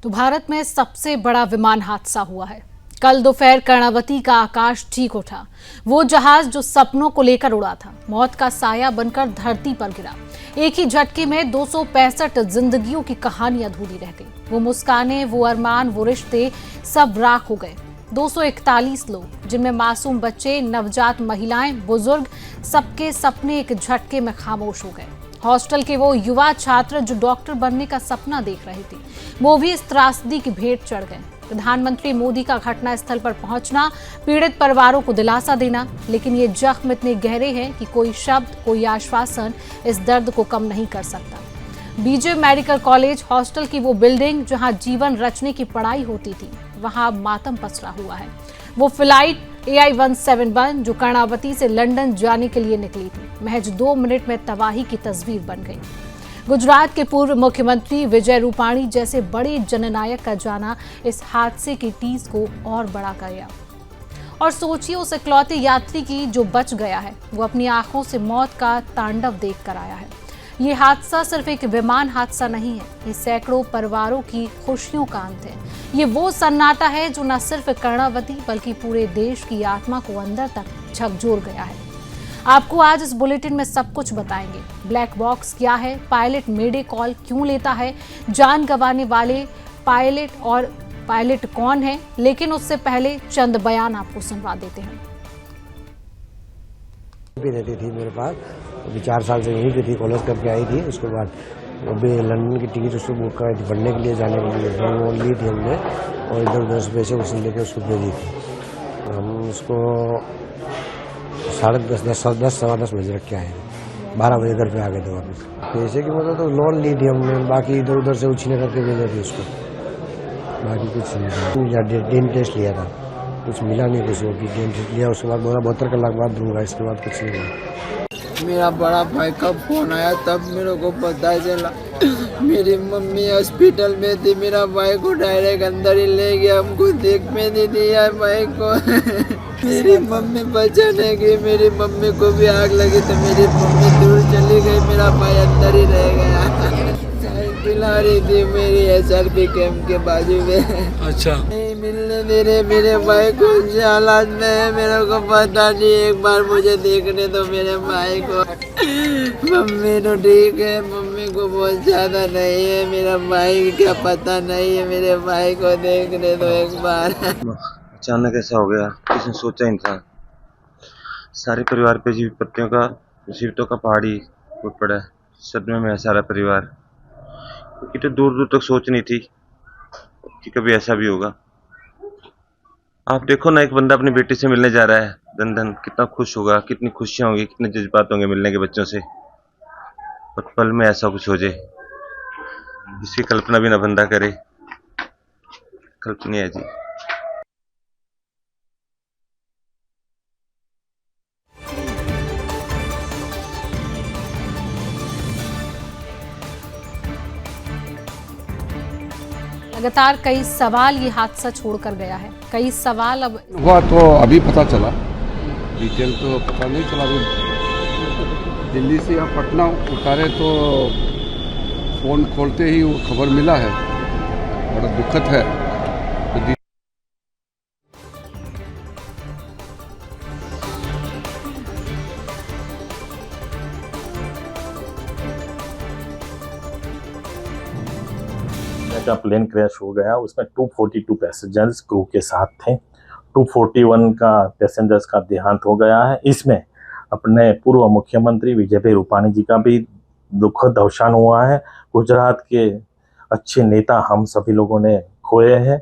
तो भारत में सबसे बड़ा विमान हादसा हुआ है। कल दोपहर कर्णावती का आकाश ठीक उठा। वो जहाज जो सपनों को लेकर उड़ा था, मौत का साया बनकर धरती पर गिरा। एक ही झटके में 265 जिंदगियों की कहानी अधूरी रह गई। वो मुस्कानें, वो अरमान, वो रिश्ते सब राख हो गए। 241 लोग, जिनमें मासूम बच्चे, नवजात महिलाएं, बुजुर्ग, सबके सपने एक झटके में खामोश हो गए। हॉस्टल के वो युवा छात्र जो डॉक्टर बनने का सपना देख रहे थे, वो भी इस त्रासदी की भेंट चढ़ गए। प्रधानमंत्री मोदी का घटनास्थल पर पहुंचना, पीड़ित परिवारों को दिलासा देना, लेकिन ये जख्म इतने गहरे हैं कि कोई शब्द, कोई आश्वासन इस दर्द को कम नहीं कर सकता। बीजे मेडिकल कॉलेज हॉस्टल की वो बिल्डिंग जहां जीवन रचने की पढ़ाई होती थी, वहां मातम पसरा हुआ है। वो फ्लाइट AI-171 जो कर्णावती से लंदन जाने के लिए निकली थी, महज 2 मिनट में तबाही की तस्वीर बन गई। गुजरात के पूर्व मुख्यमंत्री विजय रूपाणी जैसे बड़े जननायक का जाना इस हादसे की टीस को और बड़ा कर गया। और सोचिए, उस इकलौते यात्री की जो बच गया है, वो अपनी आंखों से मौत का तांडव देख कर आया है। ये हादसा सिर्फ एक विमान हादसा नहीं है, ये सैकड़ों परिवारों की खुशियों का अंत है। ये वो सन्नाटा है जो न सिर्फ कर्णावती बल्कि पूरे देश की आत्मा को अंदर तक झकझोर गया है। आपको आज इस बुलेटिन में सब कुछ बताएंगे। ब्लैक बॉक्स क्या है, पायलट मेडे कॉल क्यों लेता है, जान गंवाने वाले पायलट और पायलट कौन है, लेकिन उससे पहले चंद बयान आपको सुनवा देते हैं। भी रहती थी मेरे पास, अभी 4 साल से यहीं पे थी, कॉलेज करके आई थी। उसके बाद अभी लंदन की टिकट उसको बुक कराई थी पढ़ने के लिए, जाने के लिए वो ली थी हमने, और इधर 10 पैसे उसने लेके उसको भेजी थी। हम उसको 10:30 सवा 10 बजे रख के आए, 12 बजे घर पे आ गए थे वापस। पैसे की मतलब तो लोन ली थी हमने, बाकी इधर उधर से उछले करके भेजे थे उसको, बाकी कुछ नहीं। DNA टेस्ट लिया था, कुछ मिला नहीं, कुछ DNA टेस्ट लिया, उसके बाद बोला 72 कलाक बाद दूंगा, इसके बाद कुछ नहीं हुआ। मेरा बड़ा भाई का फोन आया तब मेरे को पता चला। मेरी मम्मी हॉस्पिटल में थी, मेरा भाई को डायरेक्ट अंदर ही ले गया, हमको देख में नहीं दिया भाई को। मेरी मम्मी बचाने गई, मेरी मम्मी को भी आग लगी तो मेरी मम्मी दूर चली गई, मेरा भाई अंदर ही रह गया। पिला रही थी मेरी SRP कैंप के बाजू में। अच्छा, नहीं मिलने दे रहे मेरे भाई को, हालात में है मेरे को पता नहीं। एक बार मुझे देखने दो मेरे भाई को। मम्मी तो ठीक है, मम्मी को बहुत ज्यादा नहीं है, मेरा भाई क्या पता नहीं है, मेरे भाई को देखने दो एक बार। अचानक ऐसा हो गया, किसी ने सोचा नहीं था। सारे परिवार पे विपत्तियों का, मुसीबतों का पहाड़ी टूट पड़ा। सदमे में है सारा परिवार, क्योंकि तो दूर दूर तक सोच नहीं थी कि कभी ऐसा भी होगा। आप देखो ना, एक बंदा अपनी बेटी से मिलने जा रहा है, धन धन कितना खुश होगा, कितनी खुशियां होंगी, कितने जज्बात होंगे मिलने के बच्चों से, और पल में ऐसा कुछ हो जाए, इसकी कल्पना भी ना बंदा करे। कल्पनीय है जी। लगातार कई सवाल ये हादसा छोड़कर गया है। कई सवाल अब हुआ तो अभी पता चला, डिटेल तो पता नहीं चला। अभी दिल्ली से या पटना उतारे तो फ़ोन खोलते ही वो खबर मिला है, बड़ा दुखद है। का प्लेन क्रैश हो गया, उसमें 242 पैसेंजर्स क्रू के साथ थे। 241 का पैसेंजर्स का देहांत हो गया है। इसमें अपने पूर्व मुख्यमंत्री विजय भाई रूपाणी जी का भी दुखद अवसान हुआ है। गुजरात के अच्छे नेता हम सभी लोगों ने खोए हैं।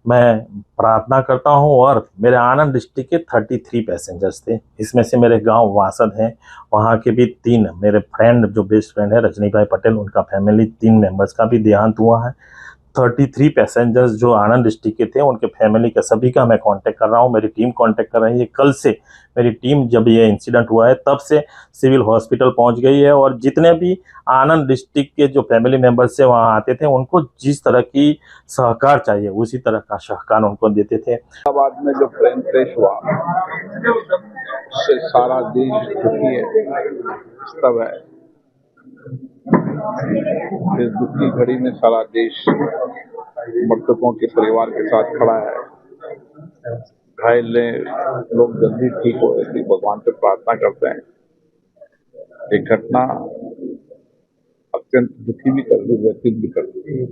मैं प्रार्थना करता हूं, और मेरे आनंद डिस्ट्रिक्ट के 33 पैसेंजर्स थे, इसमें से मेरे गांव वासद हैं, वहां के भी 3 मेरे फ्रेंड, जो बेस्ट फ्रेंड है रजनी भाई पटेल, उनका फैमिली 3 मेंबर्स का भी देहांत हुआ है। 33 पैसेंजर्स जो आनंद डिस्ट्रिक्ट के थे, उनके फैमिली का सभी का मैं कांटेक्ट कर रहा हूं, मेरी टीम कांटेक्ट कर रही है। कल से मेरी टीम, जब ये इंसिडेंट हुआ है तब से सिविल हॉस्पिटल पहुंच गई है, और जितने भी आनंद डिस्ट्रिक्ट के जो फैमिली मेंबर्स से वहां आते थे, उनको जिस तरह की सहकार चाहिए उसी तरह का सहकार उनको देते थे। बाद में जो प्लेन क्रैश हुआ उससे सारा देश दुखी है, तब है इस दुख की घड़ी में सारा देश मृतकों के परिवार के साथ खड़ा है। घायल लोग जल्दी ठीक हो, ऐसी भगवान से प्रार्थना करते हैं। ये घटना अत्यंत दुखी भी करती, व्यथित भी करती है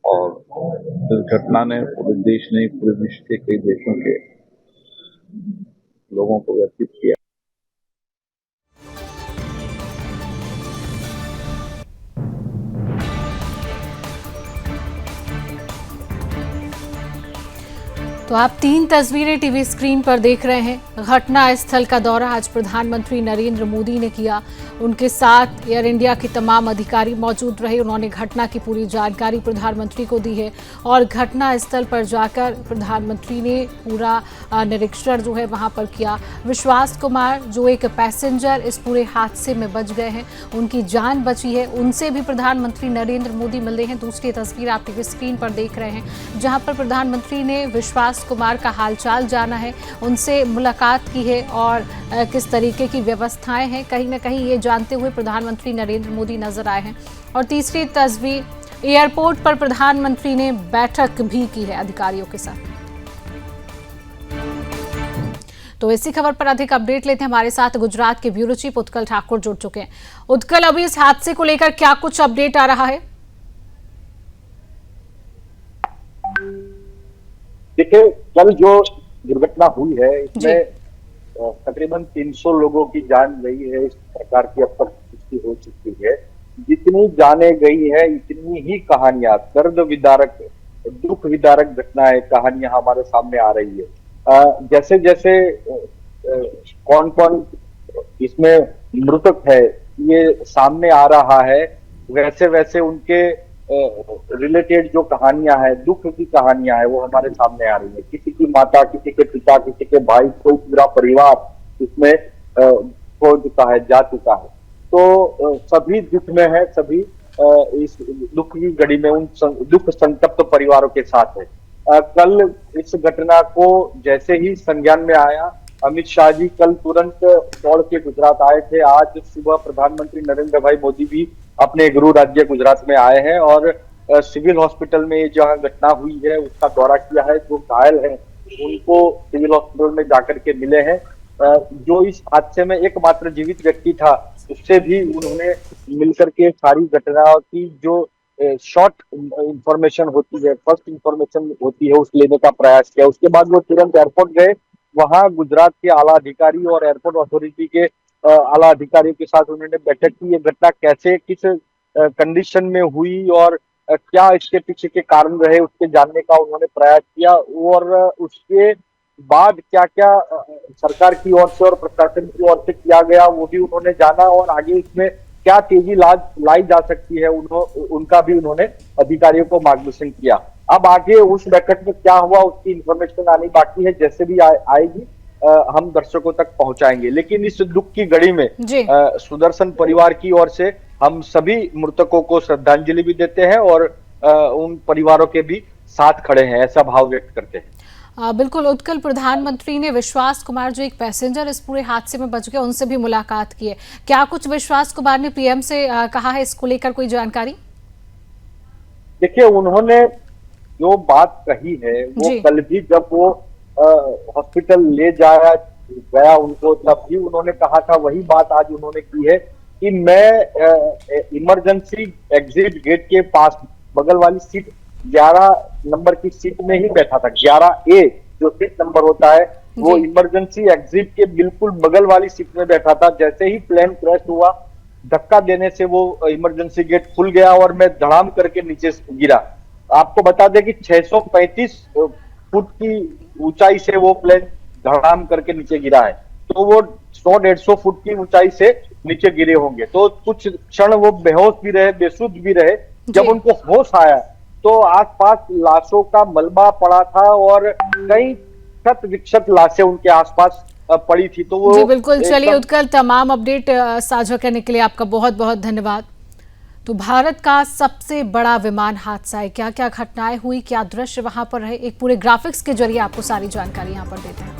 और इस घटना ने पूरे देश ने, पूरे विश्व के कई देशों के लोगों को व्यथित किया। तो आप 3 तस्वीरें टीवी स्क्रीन पर देख रहे हैं। घटना स्थल का दौरा आज प्रधानमंत्री नरेंद्र मोदी ने किया। उनके साथ एयर इंडिया के तमाम अधिकारी मौजूद रहे। उन्होंने घटना की पूरी जानकारी प्रधानमंत्री को दी है और घटना स्थल पर जाकर प्रधानमंत्री ने पूरा निरीक्षण जो है वहां पर किया। विश्वास कुमार जो एक पैसेंजर इस पूरे हादसे में बच गए हैं, उनकी जान बची है, उनसे भी प्रधानमंत्री नरेंद्र मोदी मिल रहे हैं। दूसरी तस्वीर आप टीवी स्क्रीन पर देख रहे हैं जहां पर प्रधानमंत्री ने विश्वास कुमार का हालचाल जाना है, उनसे मुलाकात की है और किस तरीके की व्यवस्थाएं हैं कहीं ना कहीं ये जानते हुए प्रधानमंत्री नरेंद्र मोदी नजर आए हैं। और तीसरी तस्वीर एयरपोर्ट पर प्रधानमंत्री ने बैठक भी की है अधिकारियों के साथ। तो इसी खबर पर अधिक अपडेट लेते हैं। हमारे साथ गुजरात के ब्यूरो चीफ उत्कल ठाकुर जुड़ चुके हैं। उत्कल, अभी इस हादसे को लेकर क्या कुछ अपडेट आ रहा है? देखिए, कल जो दुर्घटना हुई है इसमें तकरीबन 300 लोगों की जान गई है। इस प्रकार की अब तक पुष्टि हो चुकी है। जितनी जाने गई है इतनी ही कहानियां, दर्द विदारक, दुख विदारक घटनाएं, कहानियां हमारे सामने आ रही है। जैसे जैसे कौन कौन इसमें मृतक है ये सामने आ रहा है, वैसे वैसे उनके रिलेटेड जो कहानियां हैं, दुख की कहानियां हैं, वो हमारे सामने आ रही है। किसी की माता, किसी के पिता, किसी के भाई, कोई पूरा परिवार इसमें खो चुका है, जा चुका है। तो सभी दुख में है, सभी इस दुख की घड़ी में उन दुख संतप्त परिवारों के साथ है। कल इस घटना को जैसे ही संज्ञान में आया, अमित शाह जी कल तुरंत दौड़ के गुजरात आए थे। आज सुबह प्रधानमंत्री नरेंद्र भाई मोदी भी अपने गृह राज्य गुजरात में आए हैं और सिविल हॉस्पिटल में जहां घटना हुई है उसका दौरा किया है। जो घायल हैं उनको सिविल हॉस्पिटल में जाकर के मिले हैं। जो इस हादसे में एकमात्र जीवित व्यक्ति था उससे भी उन्होंने मिलकर के सारी घटना की जो शॉर्ट इंफॉर्मेशन होती है, फर्स्ट इंफॉर्मेशन होती है, उस लेने का प्रयास किया। उसके बाद वो तुरंत एयरपोर्ट गए। वहां गुजरात के आला अधिकारी और एयरपोर्ट अथॉरिटी के आला अधिकारियों के साथ उन्होंने बैठक की। ये घटना कैसे, किस कंडीशन में हुई और क्या इसके पीछे के कारण रहे उसके जानने का उन्होंने प्रयास किया और उसके बाद क्या क्या सरकार की ओर से और प्रशासन की ओर से किया गया वो भी उन्होंने जाना और आगे इसमें क्या तेजी लाई जा सकती है उनका भी उन्होंने अधिकारियों को मार्गदर्शन किया। अब आगे उस बैठक में क्या हुआ उसकी इंफॉर्मेशन आनी बाकी है, जैसे भी आएगी हम दर्शकों तक पहुंचाएंगे। लेकिन इस दुख की घड़ी में सुदर्शन परिवार की ओर से हम सभी मृतकों को श्रद्धांजलि भी देते हैं और उन परिवारों के भी साथ खड़े हैं, ऐसा भाव व्यक्त करते हैं। बिल्कुल उत्कल, प्रधानमंत्री ने विश्वास कुमार जो एक पैसेंजर इस पूरे हादसे में बच गए उनसे भी मुलाकात की है। क्या कुछ विश्वास कुमार ने पीएम से कहा है, इसको लेकर कोई जानकारी? देखिए, उन्होंने जो बात कही है वो कल भी जब वो हॉस्पिटल ले जाया गया उनको, तब भी उन्होंने कहा था, वही बात आज उन्होंने की है कि मैं इमरजेंसी एग्जिट गेट के पास बगल वाली सीट 11 नंबर की सीट में ही बैठा था। 11A जो सीट नंबर होता है वो इमरजेंसी एग्जिट के बिल्कुल बगल वाली सीट में बैठा था। जैसे ही प्लेन क्रैश हुआ, धक्का देने से वो इमरजेंसी गेट खुल गया और मैं धड़ाम करके नीचे गिरा। आपको बता दें कि 635 फुट की ऊंचाई से वो प्लेन धड़ाम करके नीचे गिरा है, तो वो 100-150 फुट की ऊंचाई से नीचे गिरे होंगे। तो कुछ क्षण वो बेहोश भी रहे, बेसुध भी रहे। जब उनको होश आया तो आसपास लाशों का मलबा पड़ा था और कई शत विक्षत लाशें उनके आसपास पड़ी थी। तो वो जी बिल्कुल, चलिए उत्कल, तमाम अपडेट साझा करने के लिए आपका बहुत बहुत धन्यवाद। तो भारत का सबसे बड़ा विमान हादसा है, क्या क्या घटनाएं हुई, क्या दृश्य वहां पर रहे, एक पूरे ग्राफिक्स के जरिए आपको सारी जानकारी यहां पर देते हैं।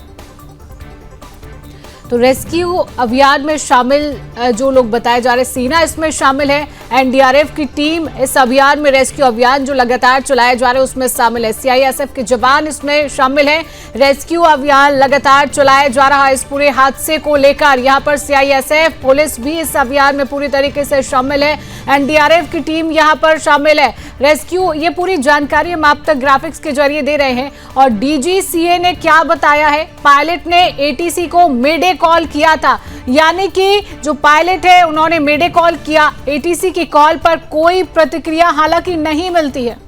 तो रेस्क्यू अभियान में शामिल जो लोग बताए जा रहे, सेना इसमें शामिल है, एनडीआरएफ की टीम इस अभियान में, रेस्क्यू अभियान जो लगातार चलाए जा रहे हैं उसमें शामिल है, सीआईएसएफ के जवान इसमें शामिल है। रेस्क्यू अभियान लगातार चलाया जा रहा है इस पूरे हादसे को लेकर। यहाँ पर सीआईएसएफ पुलिस भी इस अभियान में पूरी तरीके से शामिल है, एनडीआरएफ की टीम यहाँ पर शामिल है। रेस्क्यू, ये पूरी जानकारी हम आप तक ग्राफिक्स के जरिए दे रहे हैं। और डीजीसीए ने क्या बताया है, पायलट ने एटीसी को मेडे कॉल किया था, यानी कि जो पायलट है उन्होंने मेडे कॉल किया। एटीसी की कॉल पर कोई प्रतिक्रिया हालांकि नहीं मिलती है।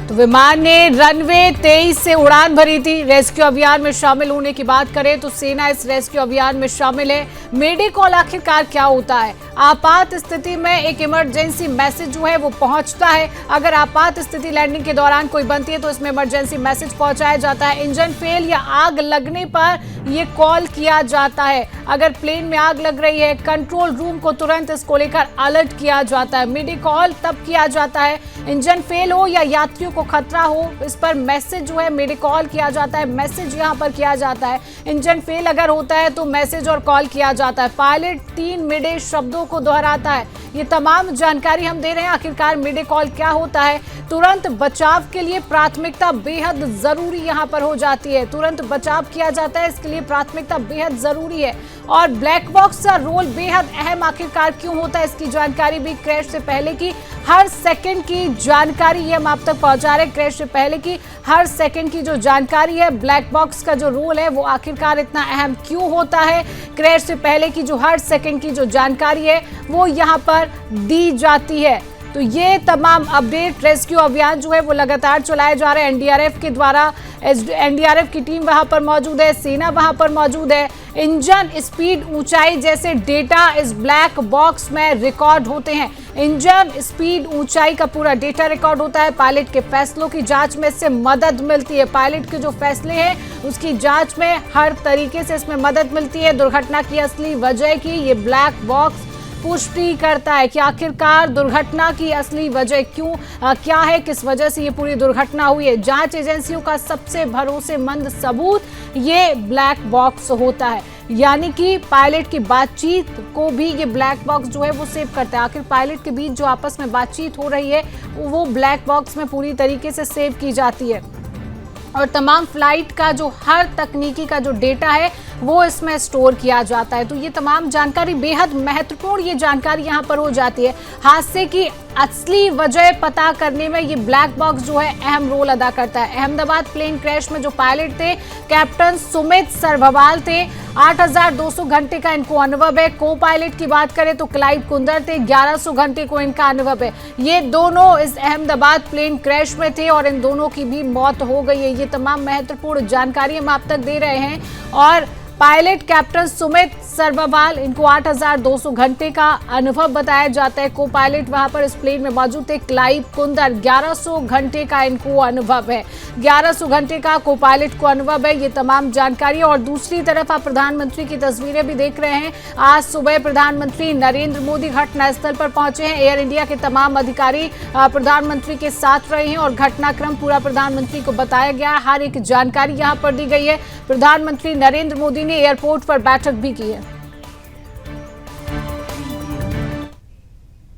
तो विमान ने रनवे 23 से उड़ान भरी थी। रेस्क्यू अभियान में शामिल होने की बात करें तो सेना इस रेस्क्यू अभियान में शामिल है। मेडे कॉल आखिरकार क्या होता है? आपात स्थिति में एक इमरजेंसी मैसेज जो है वो पहुंचता है। अगर आपात स्थिति लैंडिंग के दौरान कोई बनती है तो इसमें इमरजेंसी मैसेज पहुंचाया जाता है। इंजन फेल या आग लगने पर ये कॉल किया जाता है। अगर प्लेन में आग लग रही है, कंट्रोल रूम को तुरंत इसको लेकर अलर्ट किया जाता है। मेडे कॉल तब किया जाता है इंजन फेल हो या यात्रियों को खतरा हो, इस पर मैसेज जो है मेडे कॉल किया जाता है। मैसेज यहाँ पर किया जाता है। इंजन फेल अगर होता है तो मैसेज और कॉल किया जाता है। पायलट 3 मेडे शब्दों को दोहराता है। ये तमाम जानकारी हम दे रहे हैं। आखिरकार मेडे कॉल क्या होता है? तुरंत बचाव के लिए प्राथमिकता बेहद जरूरी यहाँ पर हो जाती है। तुरंत बचाव किया जाता है, इसके लिए प्राथमिकता बेहद जरूरी है। और ब्लैक बॉक्स का रोल बेहद अहम आखिरकार क्यों होता है, इसकी जानकारी भी क्रैश से पहले की हर सेकंड की जानकारी ये हम आप तक पहुंचा रहे हैं। क्रैश से पहले की हर सेकंड की जो जानकारी है, ब्लैक बॉक्स का जो रोल है वो आखिरकार इतना अहम क्यों होता है, क्रैश से पहले की जो हर सेकंड की जो जानकारी है वो यहाँ पर दी जाती है। तो ये तमाम अपडेट, रेस्क्यू अभियान जो है वो लगातार चलाए जा रहे हैं एनडीआरएफ के द्वारा। एनडीआरएफ की टीम वहां पर मौजूद है, सेना वहां पर मौजूद है। इंजन स्पीड, ऊंचाई जैसे डेटा इस ब्लैक बॉक्स में रिकॉर्ड होते हैं। इंजन स्पीड, ऊंचाई का पूरा डेटा रिकॉर्ड होता है। पायलट के फैसलों की जांच में इससे मदद मिलती है। पायलट के जो फैसले हैं उसकी जांच में हर तरीके से इसमें मदद मिलती है। दुर्घटना की असली वजह की ये ब्लैक बॉक्स पुष्टि करता है कि आखिरकार दुर्घटना की असली वजह क्या है, किस वजह से ये पूरी दुर्घटना हुई है। जांच एजेंसियों का सबसे भरोसेमंद सबूत ये ब्लैक बॉक्स होता है, यानी कि पायलट की बातचीत को भी ये ब्लैक बॉक्स जो है वो सेव करता है। आखिर पायलट के बीच जो आपस में बातचीत हो रही है वो ब्लैक बॉक्स में पूरी तरीके से सेव की जाती है। और तमाम फ्लाइट का जो हर तकनीकी का जो डेटा है वो इसमें स्टोर किया जाता है। तो ये तमाम जानकारी बेहद महत्वपूर्ण ये जानकारी यहाँ पर हो जाती है। हादसे की असली वजह पता करने में ये ब्लैक बॉक्स जो है अहम रोल अदा करता है। अहमदाबाद प्लेन क्रैश में जो पायलट थे कैप्टन सुमित सरभवाल थे। 8,200 घंटे का इनको अनुभव है। को पायलट की बात करें तो क्लाइव कुंदर थे, 1100 घंटे को इनका अनुभव है। ये दोनों इस अहमदाबाद प्लेन क्रैश में थे और इन दोनों की भी मौत हो गई है। ये तमाम महत्वपूर्ण जानकारी हम आप तक दे रहे हैं। और पायलट कैप्टन सुमित सरभवाल, इनको 8,200 घंटे का अनुभव बताया जाता है। को पायलट वहां पर इस प्लेन में मौजूद थे क्लाइव कुंदर, 1100 घंटे का इनको अनुभव है। 1100 घंटे का को पायलट को अनुभव है। ये तमाम जानकारी। और दूसरी तरफ आप प्रधानमंत्री की तस्वीरें भी देख रहे हैं। आज सुबह प्रधानमंत्री नरेंद्र मोदी घटनास्थल पर पहुंचे हैं। एयर इंडिया के तमाम अधिकारी प्रधानमंत्री के साथ रहे हैं और घटनाक्रम पूरा प्रधानमंत्री को बताया गया। हर एक जानकारी यहाँ पर दी गई है। प्रधानमंत्री नरेंद्र मोदी ने एयरपोर्ट पर बैठक भी की है।